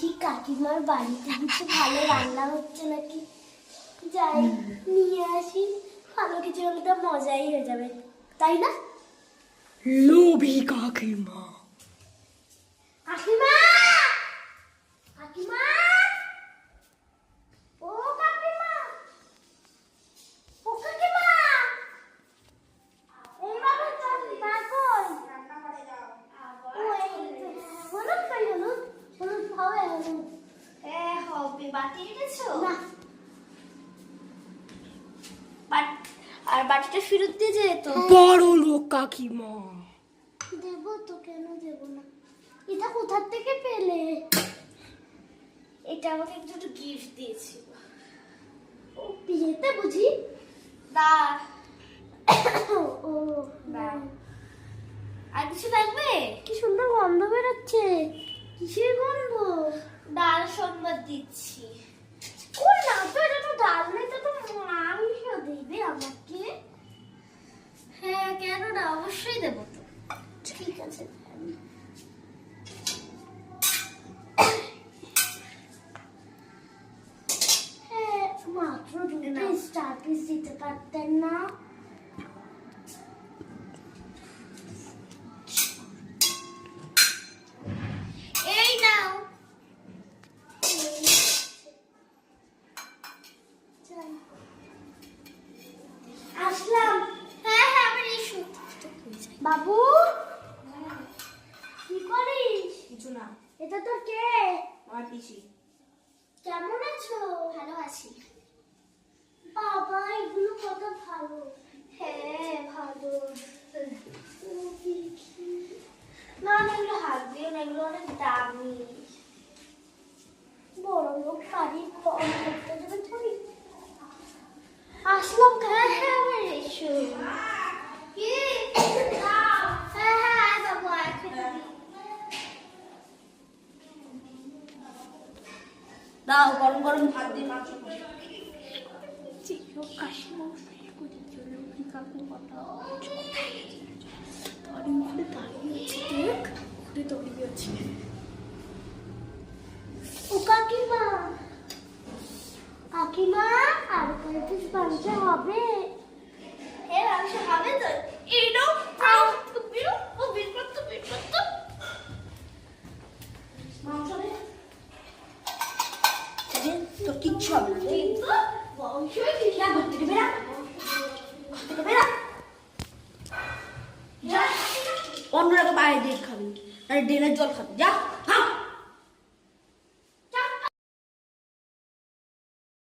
দেখি কাকিমার বাড়িতে কিছু ভালো রান্না হচ্ছে নাকি, যাই নিয়ে আসি। ভালো কিছু হলে তো মজাই হয়ে যাবে, তাই না? লোভী কাকিমা। কাকিমা, কাকিমা, ও কাকিমা, ও কাকিমা, এই বাবা তোর মা কই? ও এই হলুদ কই? হলুদ হলুদ খাওয়া হলুদ হবে। বাটি এনেছো না? আর বাটিটা ফেরত দিয়ে যেত। বড় লোক কাকিমা। দেবো তো, কেন দেব না? এটা কোথা থেকে পেলে? এটা আমাকে একজন গিফট দিয়েছিল। ও বিয়েতে বুঝি? না। ও না। আর কিছু লাগবে? কি সুন্দর গন্ধ বেরোচ্ছে। কিসের গন্ধ? ডাল সম্বাদ দিচ্ছি। কই না তো, এটা তো ডাল নেই, তো মাংস দিবে আমাকে। হ্যাঁ, কেন না, অবশ্যই দেবো তো। ঠিক আছে। হ্যাঁ, মাত্র 2 পিস 4 পিস দিতে পারতেন না? এই নাও। আসলাম। হ্যাঁ হ্যাঁ, আবার এসো। বাবু, কি করিস? কিছু না, এটা তো কে? আমার পিসি। কেমন আছো? ভালো আছি। বাবা, এগুলো কত ভালো। হ্যাঁ ভালো। না না, এগুলো হাত দিও না, এগুলো অনেক দামি। বড় লোক শাড়ি কম করতে দেবে তুমি। আসলাম। হ্যাঁ হ্যাঁ, আবার এসো। কি? হ্যাঁ হ্যাঁ, আয় বাবু, আয় খেতে দি। দাও, গরম গরম ভাত দিয়ে মাংস ও কাকিমা, কাকিমা, আর কয় পিস মাংস হবে? হ্যাঁ, মাংস হবে তো। এই নাও, বেরো, ও বের করতো, বের করতো। মাংস দে। তোর কিচ্ছু হবে না। কিন্তু মাংসই দিস না, ঘর থেকে বেরা, ঘর থেকে বেরা। অন্য জায়গায় বাইরে দিয়ে খাবি, আর ড্রেনের জল খাবি, যা।